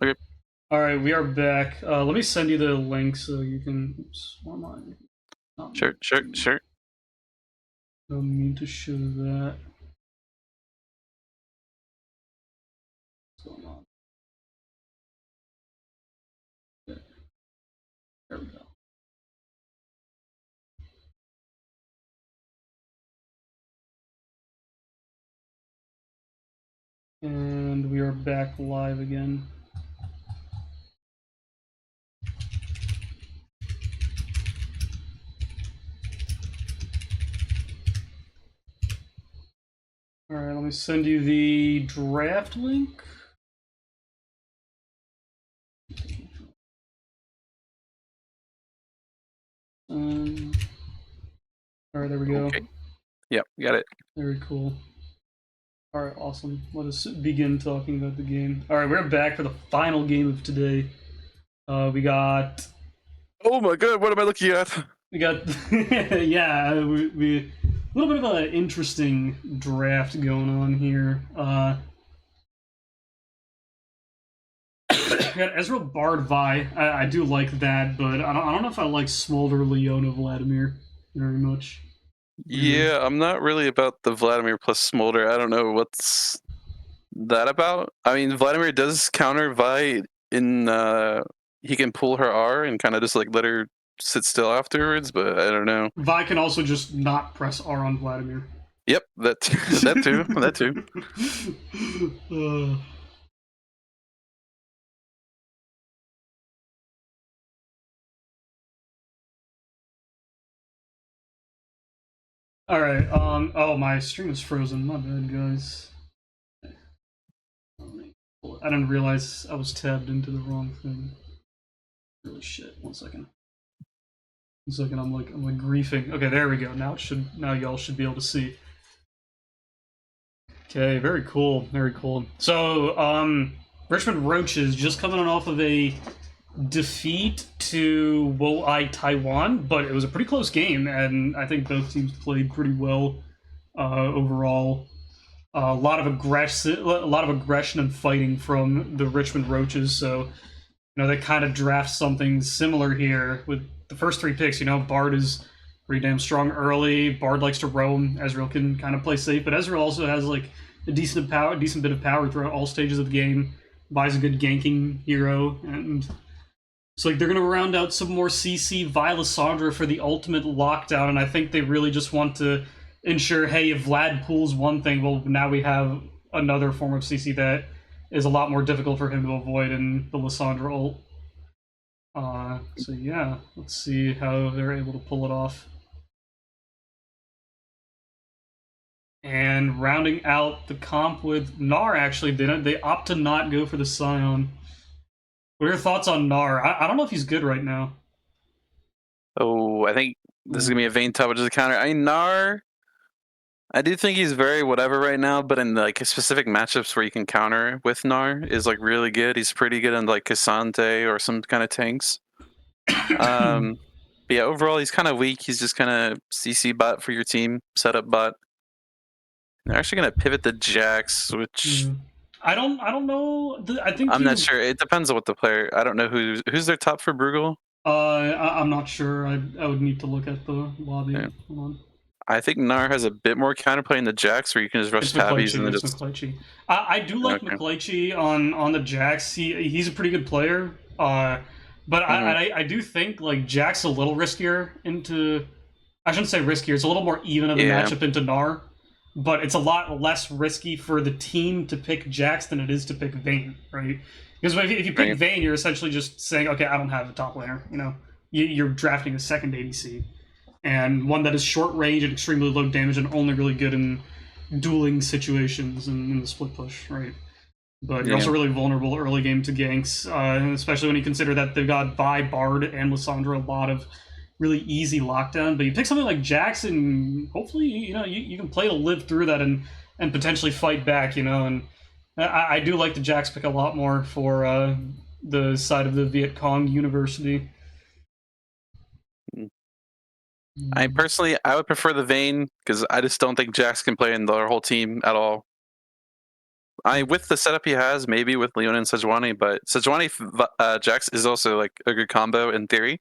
Okay. All right, we are back. Let me send you the link so you can. Oops, why am I not Sure, meant sure, to? sure. Don't mean to show that. What's going on? Yeah, there we go. And we are back live again. All right, let me send you the draft link. Um, all right, there we go. Okay. Yep, got it. Very cool. All right, awesome. Let us begin talking about the game. All right, we're back for the final game of today. We got Oh my god, what am I looking at? We got yeah, we a little bit of an interesting draft going on here. We got Ezreal Bard Vi. I do like that, but I don't know if I like Smolder Leona Vladimir very much. Really. Yeah, I'm not really about the Vladimir plus Smolder. I don't know what's that about. I mean, Vladimir does counter Vi in he can pull her R and kind of just like let her sit still afterwards, but I don't know. Vi can also just not press R on Vladimir. Yep, that that too. That too. uh, all right. Oh, my stream is frozen. My bad, guys. I didn't realize I was tabbed into the wrong thing. Really shit. 1 second. 1 second. I'm like griefing. Okay, there we go. Now y'all should be able to see. Okay, very cool. Very cool. So, Richmond Roaches just coming off of a defeat to Wo-Ai Taiwan, but it was a pretty close game, and I think both teams played pretty well overall. A lot of aggression and fighting from the Richmond Roaches. So, they kind of draft something similar here with the first 3 picks. Bard is pretty damn strong early. Bard likes to roam. Ezreal can kind of play safe, but Ezreal also has like a decent bit of power throughout all stages of the game. Buys a good ganking hero, and so like they're gonna round out some more CC via Lissandra for the ultimate lockdown, and I think they really just want to ensure, hey, if Vlad pulls one thing, well, now we have another form of CC that is a lot more difficult for him to avoid in the Lissandra ult. So yeah, let's see how they're able to pull it off. And rounding out the comp with Gnar, actually didn't they opt to not go for the Scion? What are your thoughts on Gnar? I don't know if he's good right now. Oh, I think this is Oh, gonna be a Vayne top, which is a counter. I mean, Nar, I do think he's very whatever right now, but in like specific matchups where you can counter with Nar is like really good. He's pretty good in like Cassante or some kind of tanks. Um, but yeah, overall he's kind of weak. He's just kind of CC bot for your team, setup bot. They're actually gonna pivot the Jax, which yeah. I don't know. I think I'm not you. sure. It depends on what the player. I don't know who's their top for Brugal. I'm not sure. I would need to look at the lobby. Yeah. Hold on. I think Nar has a bit more counterplay in the Jax, where you can just rush It's tabbies and McClaychi. then It's just McClaychi. I do like okay. McClaychi on the Jax. He's a pretty good player. But Mm-hmm. I do think like Jack's a little riskier into. I shouldn't say riskier. It's a little more even of a Yeah. matchup into Gnar, but it's a lot less risky for the team to pick Jax than it is to pick Vayne, right? Because if you pick Right. Vayne, you're essentially just saying, okay, I don't have a top laner. You're drafting a second ADC and one that is short range and extremely low damage and only really good in dueling situations and in the split push, right? But you're Yeah. also really vulnerable early game to ganks, especially when you consider that they've got Vi, Bard, and Lissandra a lot of really easy lockdown. But you pick something like Jackson, hopefully you can play to live through that and potentially fight back. And I do like the Jax pick a lot more for the side of the Viet Cong University. Mm. I Mm. personally, I would prefer the Vayne because I just don't think Jax can play in their whole team at all. With the setup he has, maybe with Leon and Sejuani, but Sejuani Jax is also like a good combo in theory.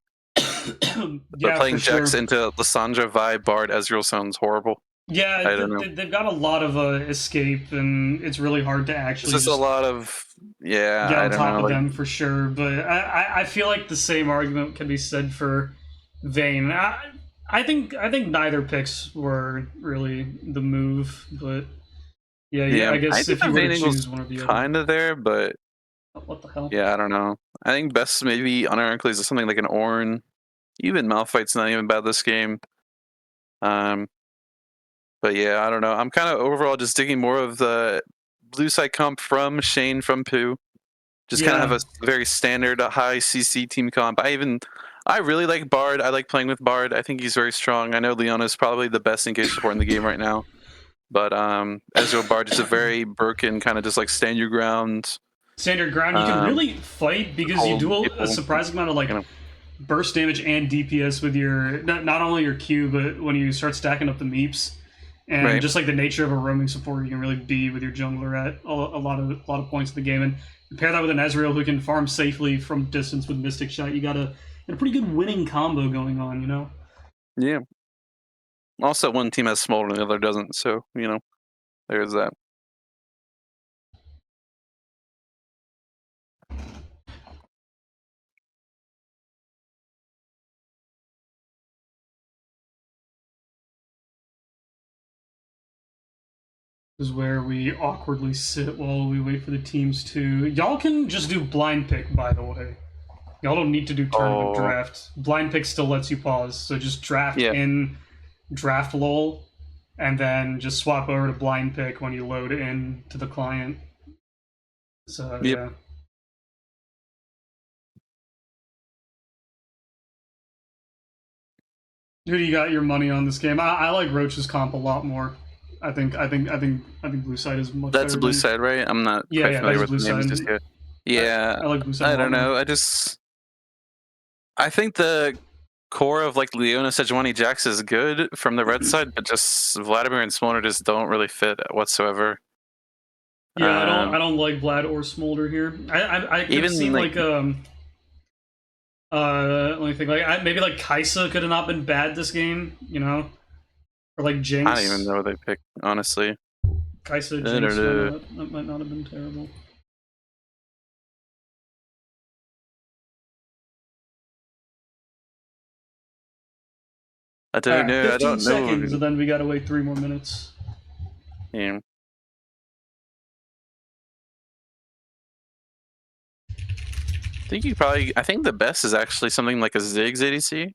But Yeah, for playing Jax sure. into Lissandra, Vi, Bard, Ezreal sounds horrible. Yeah, I don't know. they've got a lot of escape, and it's really hard to It's actually just a just lot of get I on don't top know. of Like them for sure. But I feel like the same argument can be said for Vayne. I think neither picks were really the move, but yeah, yeah, I I guess think if the you were to Vayne angle's choose one or the other, kind of there, but what the hell? yeah, I don't know. I think best maybe unironically is something like an Ornn. Even Malphite's not even bad this game. Um, but yeah, I don't know. I'm kind of overall just digging more of the blue side comp from Shane from Pooh. Just kind of have Yeah, a very standard high CC team comp. I really like Bard. I like playing with Bard. I think he's very strong. I know Leona is probably the best engaged support in the game right now. But Ezreal Bard is a very broken kind of just like stand your ground, standard ground. You can um, really fight because you hold do a people. surprising amount of like You know, burst damage and DPS with your not only your Q, but when you start stacking up the meeps. And right? just like the nature of a roaming support, you can really be with your jungler at a lot of points in the game. And pair that with an Ezreal who can farm safely from distance with Mystic Shot, you got a pretty good winning combo going on, you know? Yeah. Also, one team has Smolder and the other doesn't, so there's that. This is where we awkwardly sit while we wait for the teams to. Y'all can just do blind pick, by the way. Y'all don't need to do tournament Oh, draft. Blind pick still lets you pause, so just draft yeah, in draft lol, and then just swap over to blind pick when you load in to the client. So yep. yeah. Who do you got your money on this game? I like Roach's comp a lot more. I think Blue Side is much That's better a blue than. side, right? I'm not quite Yeah, that familiar is with Blue the names Side. just yet. Yeah, I like Blue Side a I lot don't more. know. I think the core of like Leona Sejuani Jax is good from the red side, but just Vladimir and Smolder just don't really fit whatsoever. Yeah, Um, I don't like Vlad or Smolder here. I could have even seen like like let me think maybe like Kaisa could have not been bad this game, you know, or like I don't even Jinx. know what they picked, honestly. Kaisa I don't Jinx know. might not have been terrible. I All don't right, know. I 15 don't know. seconds, and then we gotta wait 3 more minutes. Yeah. I think the best is actually something like a Ziggs ADC.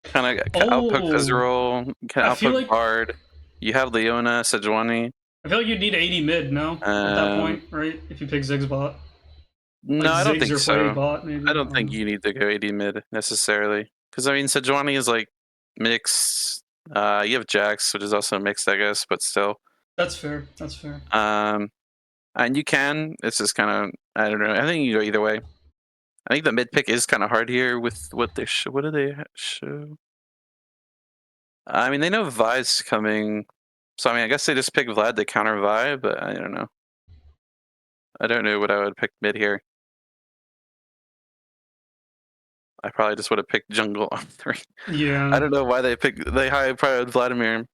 Kind of outpoke Oh, Ezreal, can I feel outpoke like Bard. You have Leona, Sejuani. I feel like you'd need 80 mid, no? At that Um, point, right? If you pick Ziggs bot. no, Like I don't Ziggs think or Hwei so. bot, I maybe? I don't don't think know. you need to go AD mid necessarily. Because I mean, Sejuani is like mixed. You have Jax, which is also mixed, I guess, but still. That's fair. That's fair. Um, and you can. It's just kind of I don't know. I think you go either way. I think the mid pick is kind of hard here with what they show. What do they show? I mean, they know Vi's coming, so I mean, I guess they just pick Vlad to counter Vi, but I don't know. I don't know what I would pick mid here. I probably just would have picked jungle on 3. I Yeah. don't know why they high prioritized Vladimir.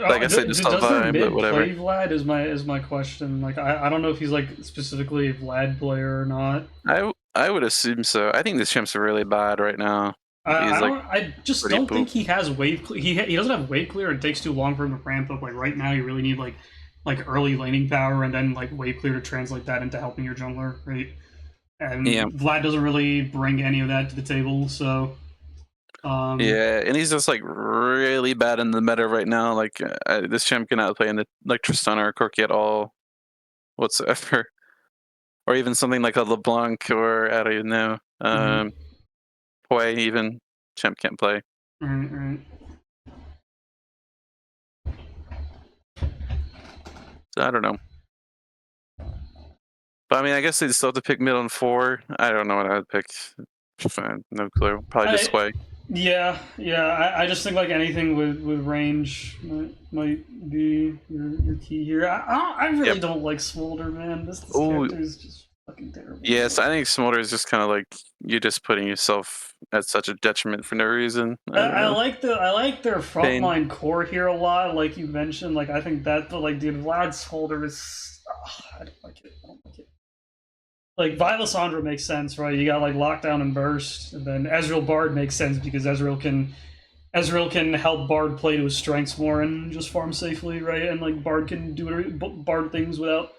I Oh, guess they just saw does their Vi, but mid whatever. play Vlad? Is my question. Like, I don't know if he's like specifically a Vlad player or not. I would assume so. I think this champ's really bad right now. He's like I just pretty don't poop. think he has he doesn't have wave clear. It takes too long for him to ramp up. Like right now, you really need like early laning power and then like wave clear to translate that into helping your jungler, right? Yeah, And Vlad doesn't really bring any of that to the table. So yeah, and he's just like really bad in the meta right now. Like this champ cannot play in the like Tristana or Corki at all whatsoever, or even something like a LeBlanc or I don't even know. mhm. Poi even champ can't play. Right, right. So I don't know. But I mean, I guess they'd still have to pick mid on 4. I don't know what I would pick. No clue. Probably just I Sway. Yeah, yeah. I just think like anything with range might be your key here. I really Yep. don't like Smolder, man. This Oh, character is just fucking terrible. yes. I think Smolder is just kind of like you're just putting yourself at such a detriment for no reason. I don't know. I like their Pain. frontline core here a lot, like you mentioned. Like I think that, but like dude, Vlad's Smolder is I don't like it. I don't like it. Like Vylissandra makes sense, right? You got like Lockdown and Burst, and then Ezreal Bard makes sense because Ezreal can help Bard play to his strengths more and just farm safely, right? And like Bard can do Bard things without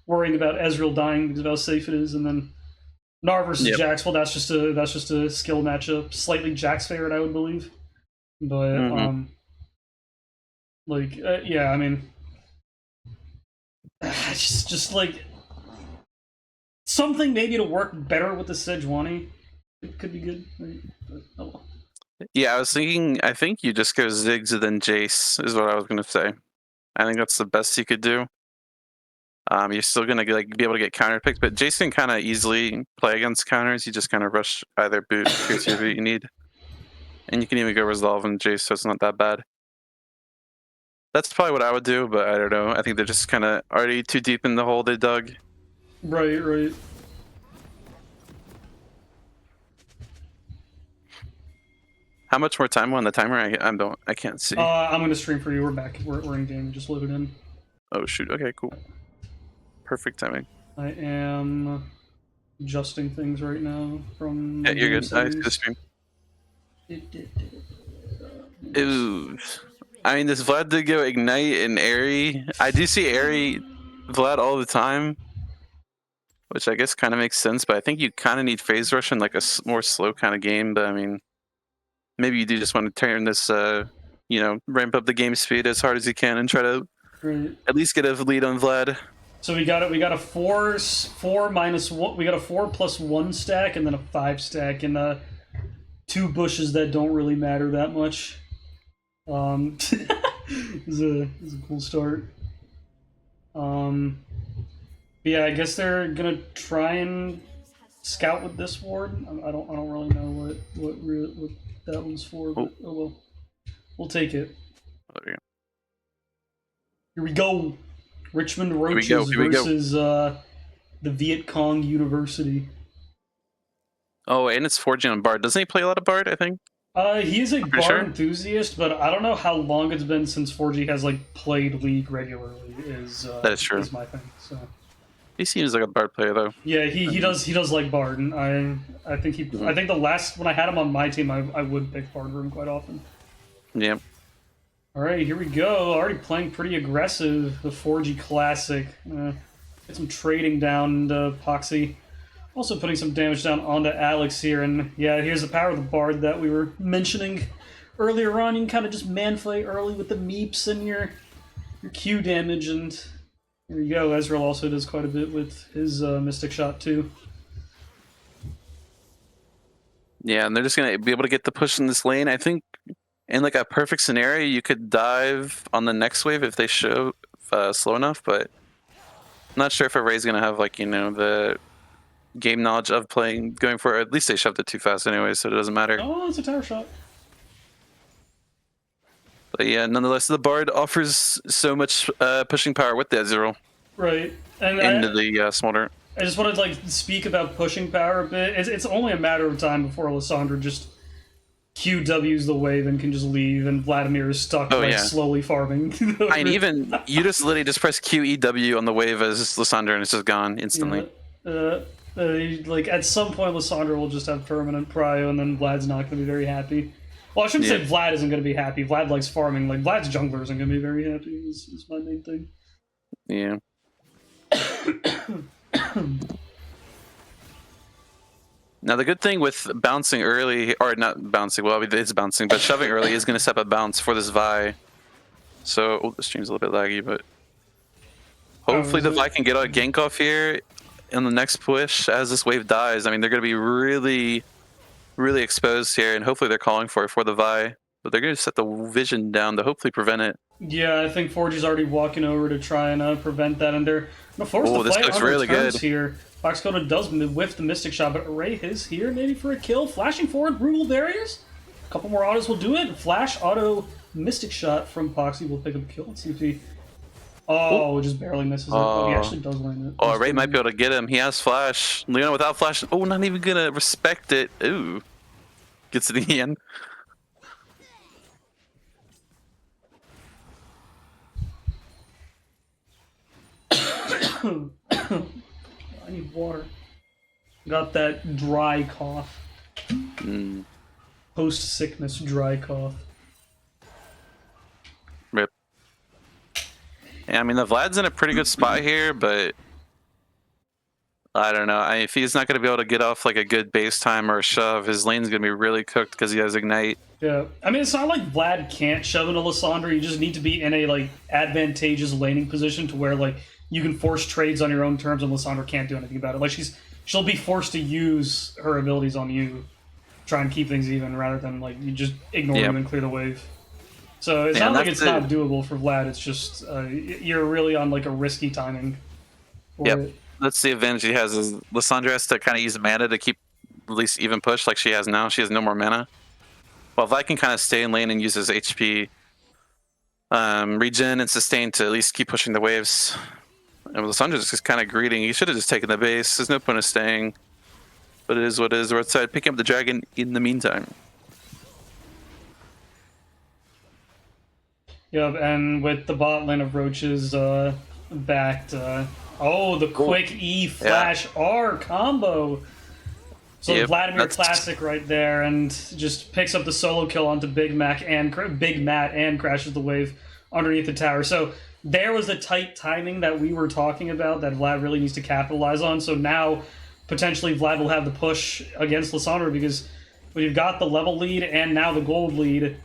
worrying about Ezreal dying because of how safe it is. And then Gnar versus Yep. Jax, well, that's just a skill matchup, slightly Jax favorite, I would believe. But Mm-hmm. yeah, I mean, just like something maybe to work better with the Sejuani. It could be good, right? But, oh well. Yeah, I was thinking. I think you just go Ziggs and then Jace is what I was gonna say. I think that's the best you could do. You're still gonna like be able to get counter picked, but Jace can kind of easily play against counters. You just kind of rush either boot, pierce your boot you need, and you can even go resolve and Jace, so it's not that bad. That's probably what I would do, but I don't know. I think they're just kind of already too deep in the hole they dug. Right, right. How much more time on the timer? I can't see. I'm gonna stream for you. We're back. We're in game. Just loaded in. Oh shoot. Okay, cool. Perfect timing. I am adjusting things right now from Yeah, the you're game good. I see the settings. stream. Ooh. I mean, this Vlad did go Ignite and Airy. I do see Airy Vlad all the time, which I guess kind of makes sense, but I think you kind of need Phase Rush in like a more slow kind of game. But I mean, maybe you do just want to turn this, ramp up the game speed as hard as you can and try to Right. at least get a lead on Vlad. So we got it. We got a four minus one. We got a 4+1 stack and then a 5 stack and two bushes that don't really matter that much. Is a cool start. Yeah, I guess they're gonna try and scout with this ward. I don't really know what that one's for, but oh well, we'll take it. There Here we go. Richmond we go. Roaches Here we go. versus the Viet Cong University. Oh, and it's forging on Bard. Doesn't he play a lot of Bard? I think. He's a Bard Sure. enthusiast, but I don't know how long it's been since 4G has like played League regularly. That is true. Is my thing. So He seems like a Bard player though. yeah, he does like Bard, and I think I think the last when I had him on my team, I would pick Bard for him quite often. Yeah. All right, here we go. Already playing pretty aggressive. The 4G Classic. Get some trading down into Poxy. Also putting some damage down onto Alex here. And yeah, here's the power of the Bard that we were mentioning earlier on. You can kind of just manfight early with the meeps and your Q damage. And here you go. Ezreal also does quite a bit with his Mystic Shot too. Yeah, and they're just gonna be able to get the push in this lane. I think in like a perfect scenario, you could dive on the next wave if they show slow enough, but I'm not sure if Array's gonna have like the game knowledge of going for it. At least they shoved it too fast anyway, so it doesn't matter. Oh, it's a tower shot. But yeah, nonetheless, the Bard offers so much pushing power with the Ezreal Right. And into the Smolder. I just wanted to like speak about pushing power a bit. It's only a matter of time before Lissandra just QWs the wave and can just leave, and Vladimir is stuck slowly farming. I mean, even you just literally just press QEW on the wave as Lissandra and it's just gone instantly. Like at some point, Lissandra will just have permanent prio, and then Vlad's not going to be very happy. Well, I shouldn't say Vlad isn't going to be happy. Vlad likes farming. Like Vlad's jungler isn't going to be very happy. Is my main thing. Yeah. Now the good thing with bouncing early, or not bouncing, well it's bouncing, but shoving early is going to set up a bounce for this Vi. So the stream's a little bit laggy, but hopefully the Vi can get a gank off here in the next push as this wave dies. I mean, they're going to be really, really exposed here, and hopefully they're calling for it for the Vi. But they're going to set the vision down to hopefully prevent it. Yeah, I think Forgy's already walking over to try and prevent that, and they're forced to fight on really terms good here. Foxcoda does whiff the Mystic Shot, but Array is here maybe for a kill. Flashing forward, brutal barriers. couple more autos will do it. Flash auto Mystic Shot from Poxy will pick up the kill. Let's see if he... Oh, just barely misses it. Oh, he actually does land it. Oh, Ray might be able to get him. He has Flash. Leona without Flash. Oh, not even gonna respect it. Ooh. Gets it in the end. I need water. Got that dry cough. Post-sickness dry cough. Rip. Yeah, I mean, the Vlad's in a pretty good spot here, but I don't know. If he's not going to be able to get off like a good base time or a shove, his lane's going to be really cooked because he has Ignite. Yeah, I mean, it's not like Vlad can't shove into Lissandra. You just need to be in a like advantageous laning position to where like you can force trades on your own terms, and Lissandra can't do anything about it. Like she'll be forced to use her abilities on you, try and keep things even, rather than like you just ignore them and clear the wave. So it's not like it's not doable for Vlad. It's just you're really on like a risky timing. Yep, that's the advantage he has. Is Lissandra has to kind of use mana to keep at least even push like she has now. She has no more mana. Well, Vlad can kind of stay in lane and use his HP, regen and sustain to at least keep pushing the waves. And Lissandra's just kind of greeting. He should have just taken the base. There's no point of staying. But it is what it is. We're outside picking up the dragon in the meantime. Yep, and with the bot lane of Roaches backed. Oh, the quick E flash R combo. So the Vladimir classic right there, and just picks up the solo kill onto Big Matt and crashes the wave underneath the tower. So there was the tight timing that we were talking about that Vlad really needs to capitalize on. So now potentially Vlad will have the push against Lissandra because when you've got the level lead and now the gold lead,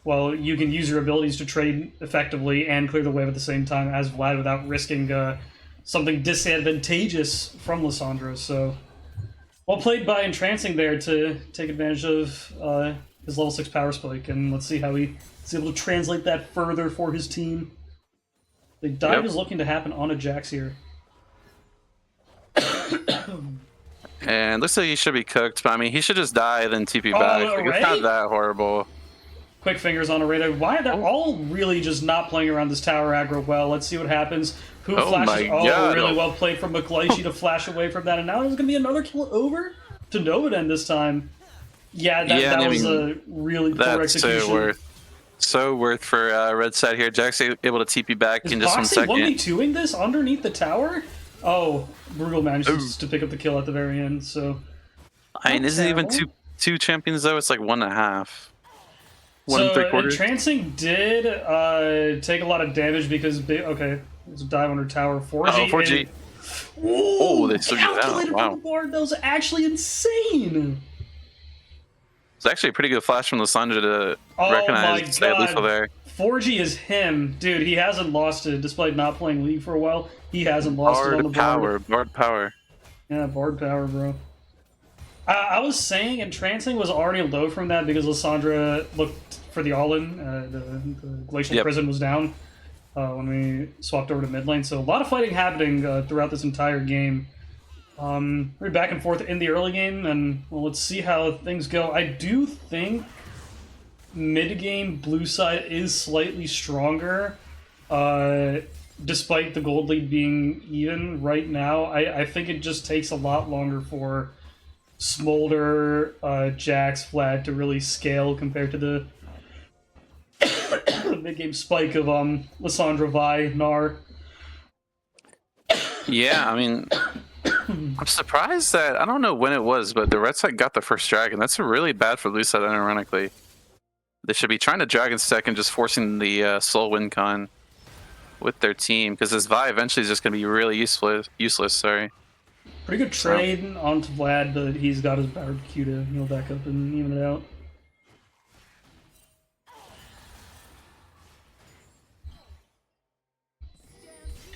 well, you can use your abilities to trade effectively and clear the wave at the same time as Vlad without risking something disadvantageous from Lissandra. So well played by Entrancing there to take advantage of his level 6 power spike, and let's see how he's able to translate that further for his team. The dive is looking to happen on a Jax here. And looks like he should be cooked, but I mean, he should just die, then TP back. Like, it's not that horrible. Quick fingers on a radar. Why are they all really just not playing around this tower aggro well? Let's see what happens. Who flashes? Oh, really well played from McLeishi to flash away from that, and now there's going to be another kill over to Novaden this time. Yeah, that was a really poor execution. So worth for Red Side here. Jack's able to TP back in just 1 second. Is Boxy 1v2ing this underneath the tower? Oh, Brutal manages to pick up the kill at the very end, so... I mean, isn't it even two champions, though? It's like 1.5. 1 3/4. Entrancing did take a lot of damage because... Okay, there's a dive under tower. 4G. 4G. Oh, they still get out. Wow. That was actually insane! It's actually a pretty good flash from Lissandra to recognize stay lethal there. 4G is him. Dude, he hasn't lost it despite not playing League for a while. He hasn't lost it on the board. Bard power. Yeah, Bard power, bro. I was saying Entrancing was already low from that because Lissandra looked for the all-in. The Glacial Prison was down when we swapped over to mid lane. So a lot of fighting happening throughout this entire game. We're back and forth in the early game, and well, let's see how things go. I do think mid-game blue side is slightly stronger, despite the gold lead being even right now. I think it just takes a lot longer for Smolder, Jax, Vlad to really scale compared to the mid-game spike of Lissandra, Vi, Gnar. Yeah, I mean... I'm surprised that, I don't know when it was, but the red side got the first dragon. That's really bad for blue side, ironically. They should be trying to dragon stack and just forcing the soul win con with their team, because this Vi eventually is just going to be really useless, sorry. Pretty good trade onto Vlad, but he's got his barbecue to heal back up and even it out.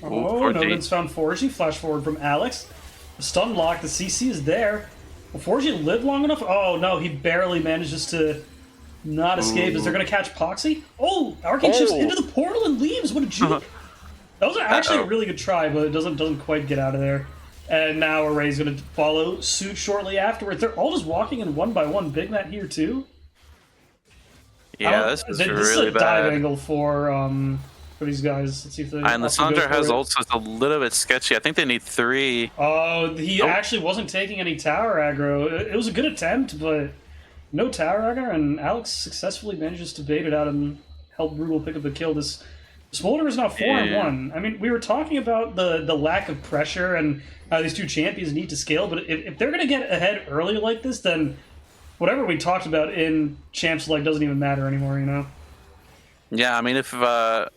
Oh, Noden's found 4G. Flash forward from Alex. The stun lock, the CC is there. Will 4G live long enough? Oh no, he barely manages to not escape. Is they're going to catch Poxy? Oh, Arcane shifts into the portal and leaves. What a juke. That was actually a really good try, but it doesn't quite get out of there. And now Array's going to follow suit shortly afterwards. They're all just walking in one by one. Big Matt here too. Yeah, this is This is really a dive bad. angle for these guys. Let's see if they And opt to go Lissandra for has it. ults, so it's a little bit sketchy. I think they need 3. Oh, he Oh, actually wasn't taking any tower aggro. It was a good attempt, but no tower aggro, and Alex successfully manages to bait it out and help Brutal pick up the kill. This Smolder is now 4 and yeah. 1. I mean, we were talking about the lack of pressure and how these two champions need to scale, but if they're going to get ahead early like this, then whatever we talked about in Champs Select doesn't even matter anymore, you know? Yeah, I mean, if well,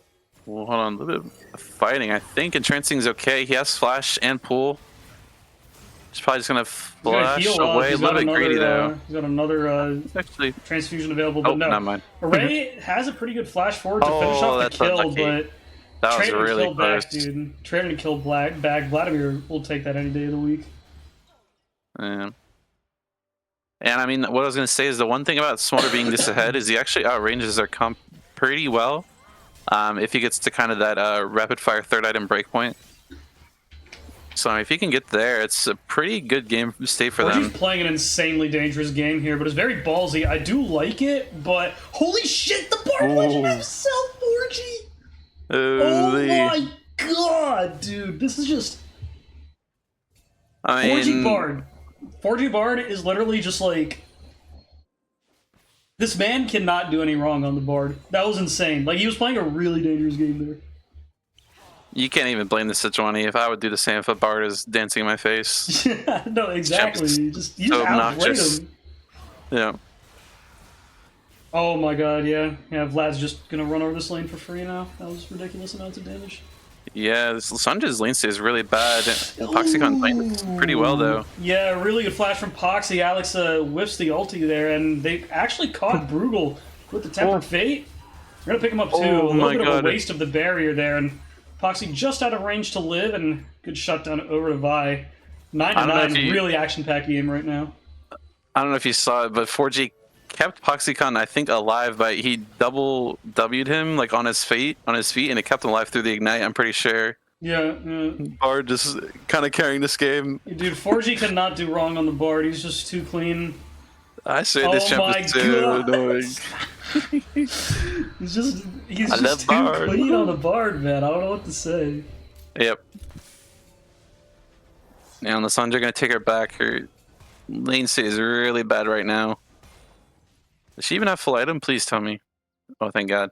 hold on, a little bit of fighting. I think Entrancing's okay. He has flash and pull. He's probably just gonna He's gonna flash heal up. away. A little bit greedy though. He's got another It's actually. transfusion available, Oh, but no. never mind. Array has a pretty good flash forward to finish Oh, off the that's kill, unlucky. but That was trading a really kill close. back, dude. Trading a kill back. Vladimir will take that any day of the week. Yeah. And I mean, what I was gonna say is the one thing about Smolder being this ahead is he actually outranges their comp pretty well. If he gets to kind of that rapid fire third item breakpoint. So if he can get there, it's a pretty good game state for them. He's playing an insanely dangerous game here, but it's very ballsy. I do like it, but holy shit, the Bard Legend himself, Orgy! Oh my god, dude, this is just... I mean, 4G Bard. 4G Bard is literally just like... This man cannot do any wrong on the Bard. That was insane. Like, he was playing a really dangerous game there. you can't even blame the Sejuani. If I would do the same if a Bard is dancing in my face. Yeah, no, exactly. You just outplayed obnoxious. him. Yeah. Oh my god, yeah. Yeah, Vlad's just gonna run over this lane for free now. That was ridiculous amounts of damage. Yeah, Sandra's lane state is really bad. Poxicon playing pretty well though. Yeah, really good flash from Poxy. Alex whiffs the ulti there, and they actually caught Brugal with the Tempered Fate. We're gonna pick him up too. Oh a little my bit God. of a waste of the barrier there, and Poxy just out of range to live, and good shutdown over to Vi. 9 to 9, really action-packed game right now. I don't know if you saw it, but 4G kept Poxicon, I think, alive by he double W'd him like on his feet, and it kept him alive through the ignite. I'm pretty sure. Yeah, yeah. Bard just kind of carrying this game. Dude, 4G cannot do wrong on the board. He's just too clean. I say this champ is too annoying. he's just too clean on the board, man. I don't know what to say. Yep. Now Lissandra gonna take her back. Her lane state is really bad right now. Does she even have full item? Please tell me. Oh, thank God.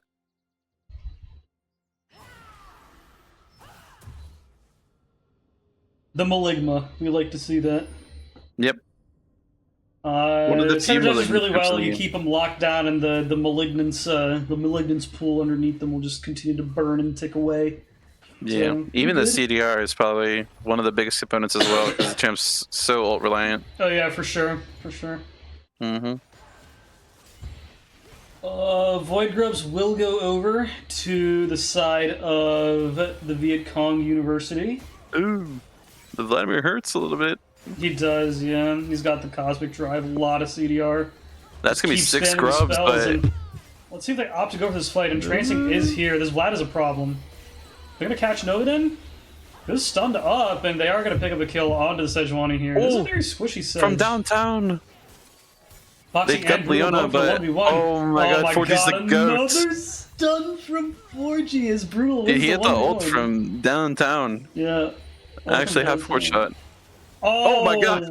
The Maligma. We like to see that. Yep. One of the few does really Malignants well. in the You game. keep them locked down, and the malignance pool underneath them will just continue to burn and tick away. Yeah, So, even the good. CDR is probably one of the biggest components as well because the champ's so ult reliant. Oh yeah, for sure, for sure. Mm-hmm. Void Grubs will go over to the side of the Viet Cong University. Ooh, the Vladimir hurts a little bit. He does, yeah. He's got the Cosmic Drive, a lot of CDR. That's gonna be Keep 6 spamming scrubs, spells, but and let's see if they opt to go for this fight. Entrancing is here. This Vlad is a problem. They're gonna catch Novaden. This stunned up, and they are gonna pick up a kill onto the Sejuani here. This is a very squishy Sej. from downtown. Boxing They got and Brutal Leona, go for but 1v1. oh my God, 4G's the goat. Another stun from 4G is Brutal. Yeah, he hit the ult from downtown. Yeah. I actually have 4 shot. Oh my God.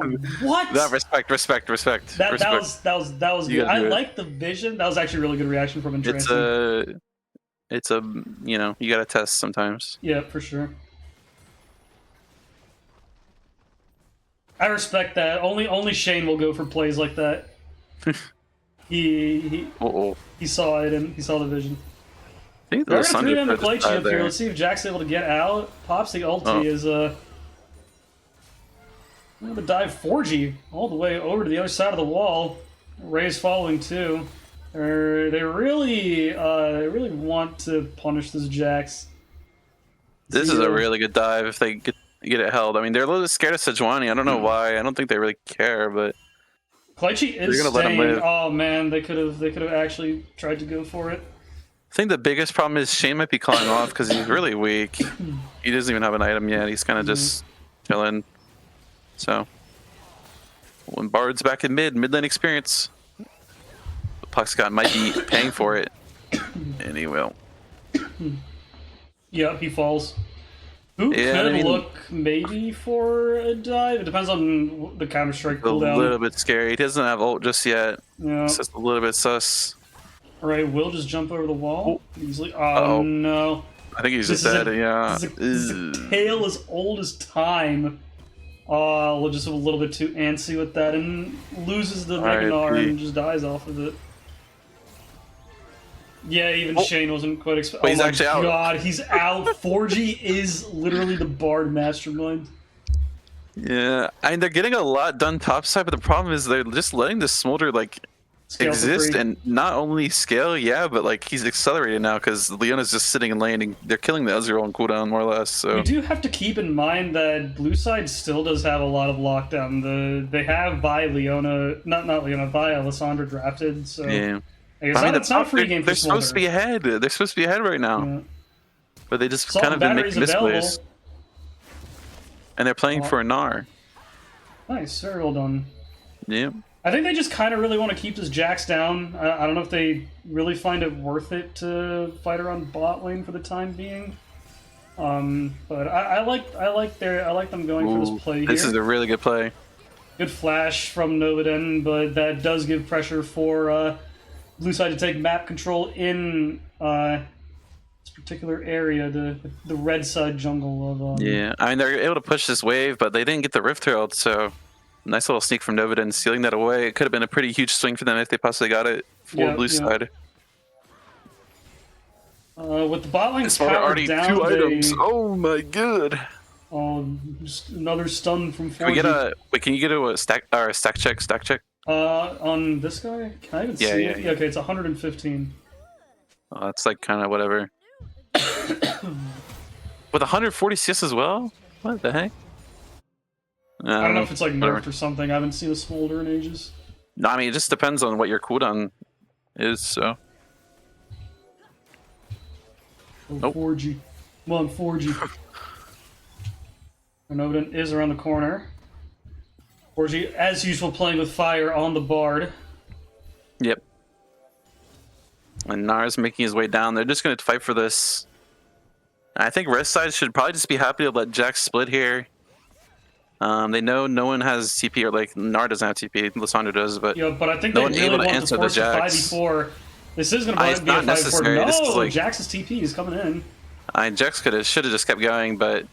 What? That respect. That was You good. gotta I do it. like the vision. That was actually a really good reaction from Entrancing. It's a you know, you gotta test sometimes. Yeah, for sure. I respect that. Only Shane will go for plays like that. he saw it and he saw the vision. I think They're the gonna 3-man the Lissandra Claychi up here. Let's see if Jack's able to get out. Pops the ulti is the dive 4G all the way over to the other side of the wall. Ray's following too. They really want to punish this Jax. This is a really good dive if they get it held. I mean, they're a little scared of Sejuani. I don't know why. I don't think they really care, but Claychi is gonna let him staying. live. Oh man, they could have actually tried to go for it. I think the biggest problem is Shane might be calling off because he's really weak. He doesn't even have an item yet. He's kind of just chilling. So when Bard's back in mid lane experience. Puckscott might be paying for it. And he will. Yep, he falls. Who could look maybe for a dive? It depends on the Counter-Strike cooldown. A little bit scary. He doesn't have ult just yet. Yeah. It's just a little bit sus. Alright, Will just jump over the wall. Easily. Oh no. I think he's just dead, yeah. This is a tale as old as time. We'll just a little bit too antsy with that and loses the Meganar and just dies off of it. Yeah, even Shane wasn't quite expecting. He's actually out. Oh my god, he's out. 4G is literally the Bard mastermind. Yeah, I mean, they're getting a lot done topside, but the problem is they're just letting the Smolder, like, exist and not only scale, but like he's accelerated now because Leona's just sitting and landing. They're killing the Ezreal on cooldown more or less. So we do have to keep in mind that blue side still does have a lot of lockdown. They have Vi Leona, not Leona, Vi Alessandra drafted. So yeah, it's not a free game. They're supposed to be ahead. They're supposed to be ahead right now, but they just kind of been making misplays. And they're playing for a Gnar. Nice, very well done. Yeah. I think they just kind of really want to keep this Jax down. I don't know if they really find it worth it to fight around bot lane for the time being. But I like them going for this play here. This is a really good play. Good flash from Novaden, but that does give pressure for blue side to take map control in this particular area, the red side jungle of. Yeah, I mean they're able to push this wave, but they didn't get the Rift Herald, so. Nice little sneak from Novaden, stealing that away. It could have been a pretty huge swing for them if they possibly got it for blue side. With the bot lane powered already down, 2 items. Oh my god! Just another stun from 4G. Can we get a? Wait, can you get a stack or a stack check? Stack check. On this guy, can I even see it? Yeah, okay, it's 115. Oh, that's like kind of whatever. With 140 CS as well. What the heck? I don't know if it's like nerfed or something. I haven't seen a Smolder in ages. No, I mean it just depends on what your cooldown is. So. Oh, 4G. Come on, 4G. Novaden is around the corner. 4G, as usual, playing with fire on the Bard. Yep. And Gnar's making his way down. They're just going to fight for this. I think Rest side should probably just be happy to let Jax split here. They know no one has TP, or like Gnar doesn't have TP, Lissandra does, but but I think they really want to force a 5v4. This is going to be a 5v4. No, like, Jax's TP is coming in. Jax should have just kept going, but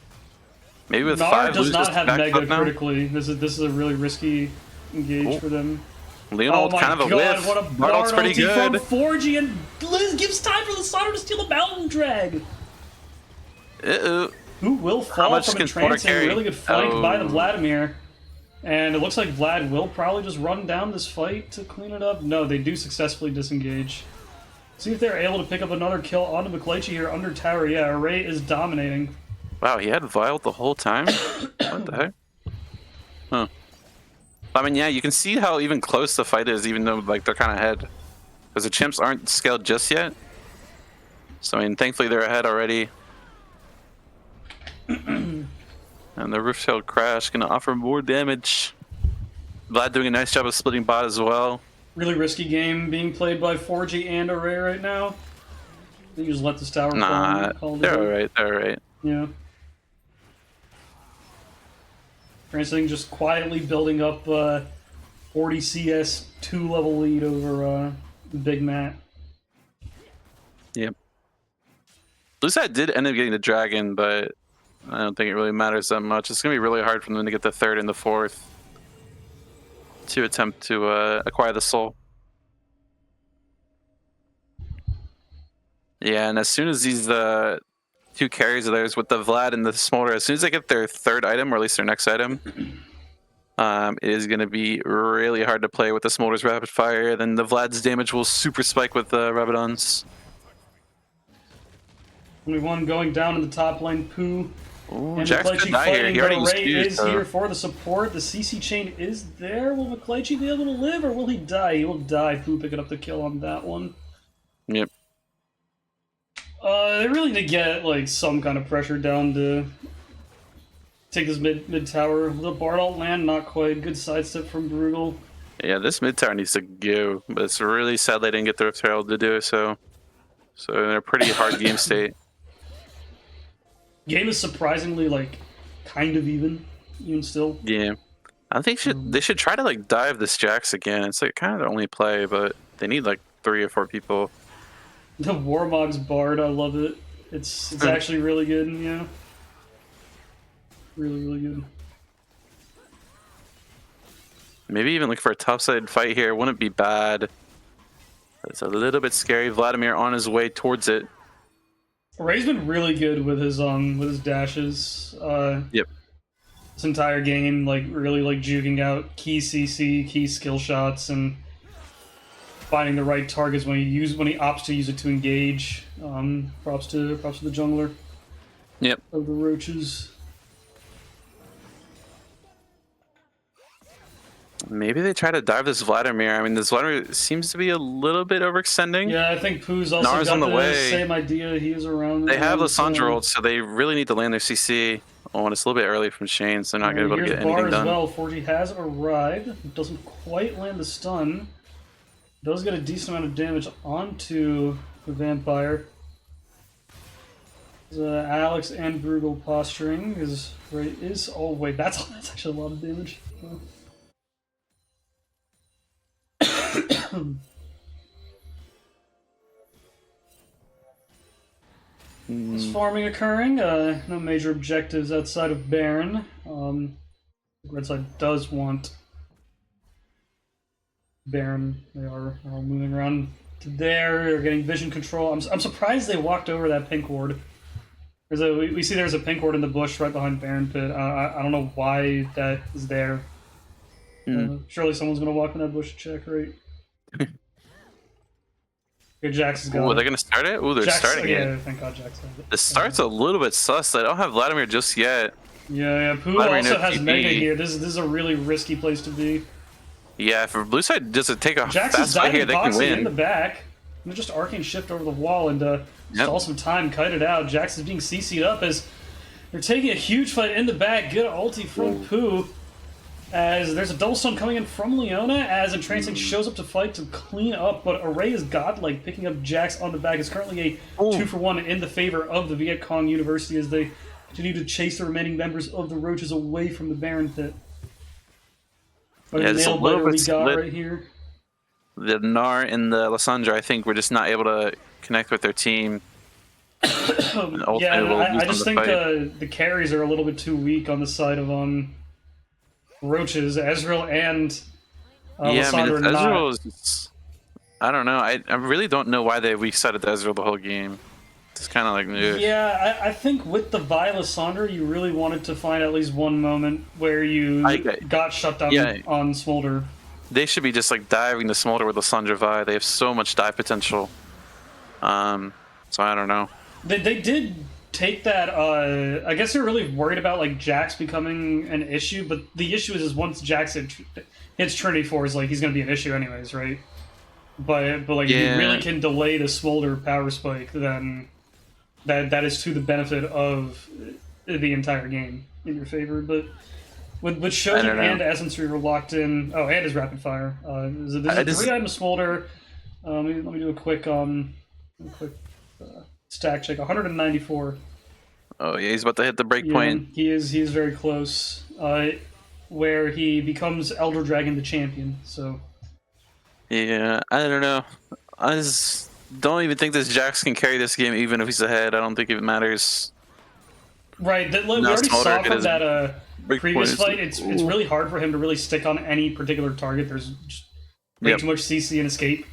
maybe with Gnar 5 does not have Mega critically. This is a really risky engage for them. Leon's kind of a whiff. What a Bardol's pretty good. From 4G, and Liz gives time for Lissandra to steal a Mountain Drag. Who will fall from a trancing really good flank by the Vladimir. And it looks like Vlad will probably just run down this fight to clean it up. No, they do successfully disengage. See if they're able to pick up another kill onto McClatchy here under tower. Yeah, Array is dominating. Wow, he had Vile the whole time? What the heck? Huh. I mean, yeah, you can see how even close the fight is, even though like they're kind of ahead. Because the chimps aren't scaled just yet. So, I mean, thankfully they're ahead already. And the Rift Herald Crash gonna offer more damage. Vlad doing a nice job of splitting bot as well. Really risky game being played by 4G and Array right now. You just let this tower fall. They're alright, they're alright. Yeah. Trancing just quietly building up 40 CS 2-level lead over Big Matt. Yep. Blue side did end up getting the dragon, but I don't think it really matters that much. It's going to be really hard for them to get the 3rd and the 4th to attempt to acquire the soul. Yeah, and as soon as these 2 carries of theirs with the Vlad and the Smolder, as soon as they get their 3rd item, or at least their next item, it is going to be really hard to play with the Smolder's Rapid Fire. Then the Vlad's damage will super spike with the Rabadon's. 21 going down in the top lane, Pooh. Ooh, Jax could die here. He already was is here for the support. The CC chain is there. Will McClatchy be able to live, or will he die? He will die. Pooh picking up the kill on that one. Yep. They really need to get like some kind of pressure down to take this mid tower. The Bardol land, not quite. Good sidestep from Brutal. Yeah, this mid tower needs to go, but it's really sad they didn't get the Herald to do it. So in a pretty hard game state. Game is surprisingly like kind of even still. Yeah, I think they should try to like dive this Jax again. It's like kind of their only play, but they need like 3 or 4 people. The Warmog's Bard, I love it. It's actually really good, yeah. Really good. Maybe even look for a topside fight here. Wouldn't be bad. It's a little bit scary. Vladimir on his way towards it. Ray's been really good with his dashes. Yep. This entire game, like really like juking out key CC, key skill shots, and finding the right targets when he opts to use it to engage. Props to the jungler. Yep. Of the Roaches. Maybe they try to dive this Vladimir. I mean, this Vladimir seems to be a little bit overextending. Yeah, I think Pooh's also Nara's got on the the way. same idea. He is around. They have Lissandra ult, so they really need to land their CC. Oh, and it's a little bit early from Shane, so they're not going to be able to get anything done. As well. 40 has arrived. Doesn't quite land the stun. Does get a decent amount of damage onto the vampire. Alex and Bruegel posturing is right. Oh wait, that's actually a lot of damage. Is farming occurring? No major objectives outside of Baron. The red side does want Baron. They are moving around to there. They're getting vision control. I'm surprised they walked over that pink ward. We see there's a pink ward in the bush right behind Baron Pit. I don't know why that is there. Surely someone's gonna walk in that bush to check, right? Okay, Jax is going. Oh, they're gonna start it? Oh, they're starting it. Yeah, thank God Jax has it. The start's a little bit sus. They don't have Vladimir just yet. Yeah. Pooh also has Mega here. This is a really risky place to be. Yeah, if blue side doesn't take a Jax fast fight here, they can win. In the back. And just arcane shift over the wall and stall some time, kite it out. Jax is being CC'd up as they're taking a huge fight in the back. Good ulti from Pooh. As there's a double stun coming in from Leona, as Entrancing shows up to fight to clean up, but Array is godlike, picking up Jax on the back. It's currently a 2-for-1 in the favor of the Viet Cong University as they continue to chase the remaining members of the Roaches away from the Baron Pit. But yeah, nail biter we got right here. The Gnar and the Lissandra, I think, were just not able to connect with their team. I just think the carries are a little bit too weak on the side of Roaches, Ezreal, and yeah, I mean, Ezreal is. I don't know. I really don't know why they weak-sided the Ezreal the whole game. It's kind of like ugh. Yeah, I think with the Vi Lissandra, you really wanted to find at least one moment where you got shut down on Smolder. They should be just like diving the Smolder with Lissandra Vi. They have so much dive potential. So I don't know. They did take that. I guess they're really worried about like Jax becoming an issue, but the issue is once Jax hits Trinity Force, like he's going to be an issue anyways, right? But like you really can delay the Smolder power spike, then that is to the benefit of the entire game in your favor. But with Shojin and Essence Reaver locked in, and his rapid fire. There's a 3-item Smolder. Let me do a quick stack check. 194. Oh yeah, he's about to hit the break point. He is very close. Where he becomes Elder Dragon the champion. So. Yeah, I don't know. I just don't even think this Jax can carry this game, even if he's ahead. I don't think it matters. Right. We already saw from that previous fight. It's really hard for him to really stick on any particular target. There's just way too much CC and escape.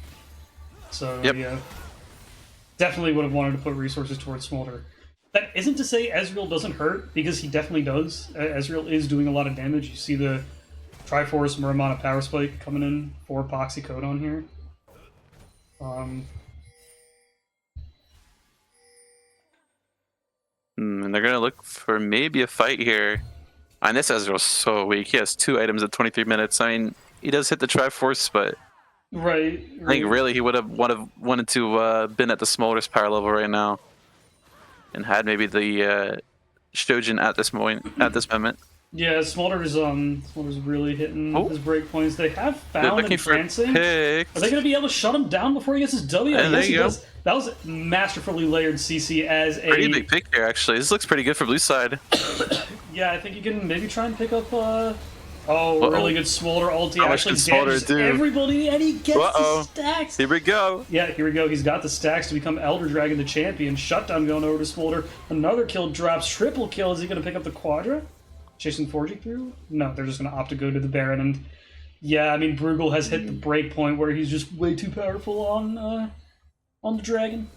So yeah, definitely would have wanted to put resources towards Smolder. That isn't to say Ezreal doesn't hurt, because he definitely does. Ezreal is doing a lot of damage. You see the Triforce Muramana Power Spike coming in for Epoxy Code on here. And they're gonna look for maybe a fight here. And this Ezreal's so weak. He has 2 items at 23 minutes. I mean, he does hit the Triforce, but right. I think really he would have wanted to been at the Smolder's power level right now, and had maybe the Shojin at this moment. Yeah, Smolder's really hitting Oh, his break points. They have they're found looking for entrancing. Are they picks. going to be able to shut him down before he gets his W? And there Yes, he you go. does. That was masterfully layered CC as Pretty a. big pick here, actually. This looks pretty good for blue side. Yeah, I think you can maybe try and pick up. Oh, Uh-oh. really good Smolder ulti. How much Actually can Smolder damages do? everybody, and he gets the Uh-oh. stacks. Here we go. Yeah, here we go. He's got the stacks to become Elder Dragon the champion. Shutdown going over to Smolder. Another kill drops. Triple kill. Is he going to pick up the Quadra? Chasing 4G through? No, they're just going to opt to go to the Baron. And yeah, I mean, Bruegel has hit the break point where he's just way too powerful on the Dragon.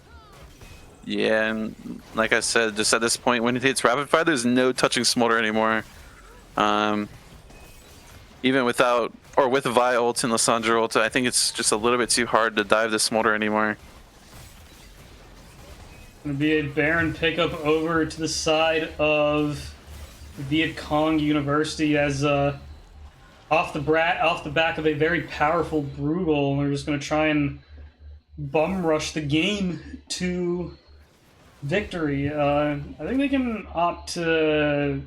Yeah, and like I said, just at this point, when it hits rapid fire, there's no touching Smolder anymore. Even without, or with Vi ult and Lissandra ult, I think it's just a little bit too hard to dive the Smolder anymore. Going to be a Baron pickup over to the side of Viet Cong University as off the back of a very powerful Bruegel. They're just going to try and bum rush the game to victory. I think they can opt to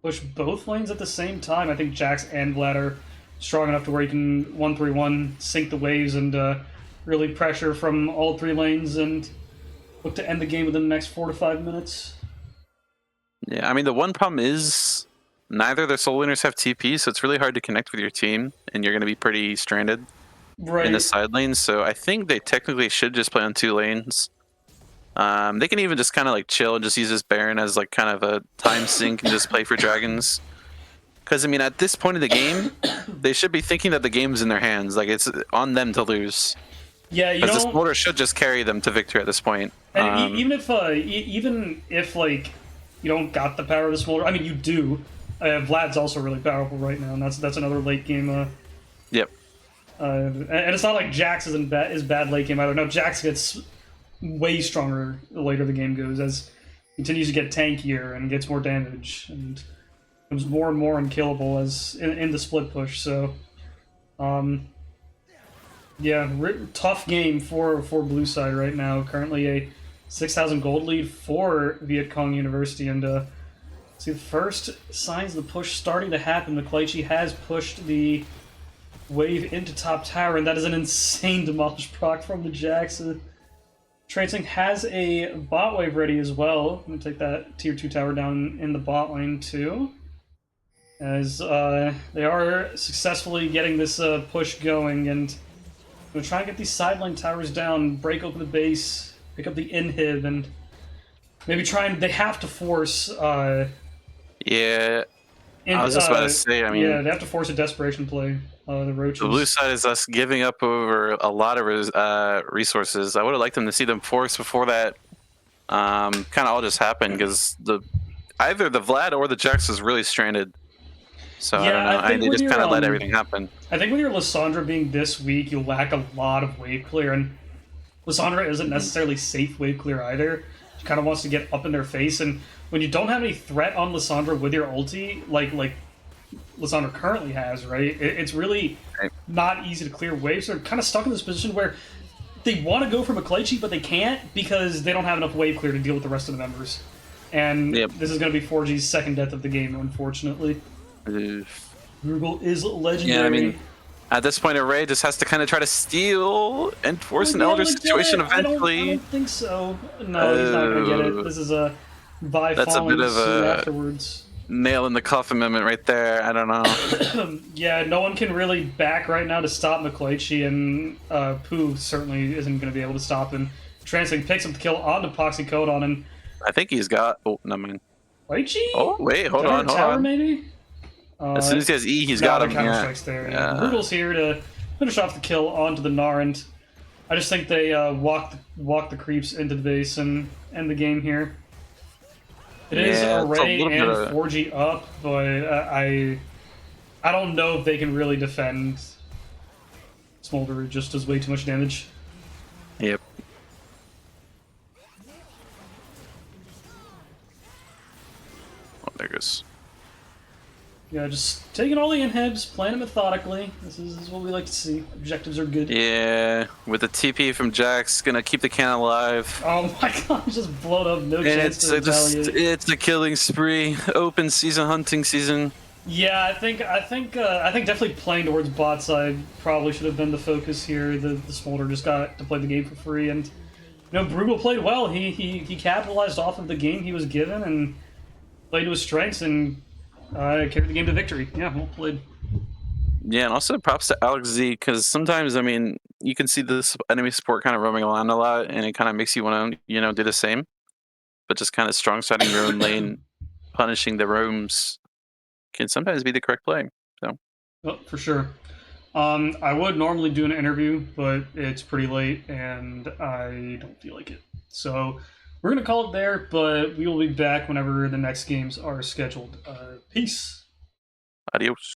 push both lanes at the same time. I think Jax and Vlad are strong enough to where you can 1-3-1 sink the waves and really pressure from all three lanes and look to end the game within the next 4 to 5 minutes. Yeah, I mean, the one problem is neither of their soul winners have TP, so it's really hard to connect with your team, and you're going to be pretty stranded in the side lanes. So I think they technically should just play on 2 lanes. They can even just kind of like chill and just use this Baron as like kind of a time sink and just play for dragons. Because I mean, at this point of the game, they should be thinking that the game's in their hands. Like it's on them to lose. Yeah, you Because know, this Smolder should just carry them to victory at this point. and even if like you don't got the power of the Smolder, I mean you do. Vlad's also really powerful right now, and that's another late game. Yep. And it's not like Jax is bad late game either. No, Jax gets way stronger the later the game goes as he continues to get tankier and gets more damage and becomes more and more unkillable as in the split push. So, yeah, tough game for blue side right now. Currently a 6,000 gold lead for Viet Cong University, and see the first signs of the push starting to happen. McClaychi has pushed the wave into top tower, and that is an insane demolish proc from the Jax. Trancing has a bot wave ready as well. I'm going to take that tier 2 tower down in the bot lane too. As they are successfully getting this push going, and I'm going to try and get these sideline towers down, break open the base, pick up the inhib, and maybe try and... They have to force... Yeah. I was just about to say, I mean... Yeah, they have to force a desperation play. The Roaches. The blue side is us giving up over a lot of resources. I would have liked them to see them force before that kind of all just happened, because either the Vlad or the Jax is really stranded. So Yeah, I don't know. They just kind of let everything happen. I think with your Lissandra being this weak, you'll lack a lot of wave clear, and Lissandra isn't necessarily safe wave clear either. She kind of wants to get up in their face, and when you don't have any threat on Lissandra with your ulti, like Lissandra currently has, right? It's really not easy to clear waves. They're kind of stuck in this position where they want to go for McClaychi, but they can't because they don't have enough wave clear to deal with the rest of the members. And this is going to be 4G's second death of the game, unfortunately. Bruegel is legendary. Yeah, I mean, at this point, Array just has to kind of try to steal and force an Elder situation eventually. I don't think so. No, he's not going to get it. This is a Vi That's a bit of a afterwards. Nail in the coffin moment right there. I don't know. Yeah, no one can really back right now to stop McClaychi, and Pooh certainly isn't going to be able to stop him. Transing picks up the kill onto Poxycodon, and I think he's got... Oh, no, man. McClaychi? Oh, wait, hold on. Maybe? As soon as he has E, he's got him. Counter-strike's there. Yeah. Bruegel's here to finish off the kill onto the Gnar, and I just think they walk the creeps into the base and end the game here. It is Array and 4G up, but I don't know if they can really defend. Smolder just does way too much damage. Yep. Oh, there goes. Yeah, just taking all the inhibs, playing them methodically. This is what we like to see. Objectives are good. Yeah, with the TP from Jax, gonna keep the can alive. Oh my god, just blown up, no And chance to retaliate. it's a killing spree. Open season, hunting season. Yeah, I think definitely playing towards bot side probably should have been the focus here. The Smolder just got to play the game for free, and Brugal played well. He capitalized off of the game he was given and played to his strengths and carried the game to victory. Yeah, well played. Yeah, and also props to Alex Z, because sometimes, I mean, you can see this enemy support kind of roaming around a lot, and it kind of makes you want to, do the same. But just kind of strong siding your own lane, punishing the roams can sometimes be the correct play. So, Oh, for sure. I would normally do an interview, but it's pretty late and I don't feel like it. So we're gonna call it there, but we will be back whenever the next games are scheduled. Peace. adios.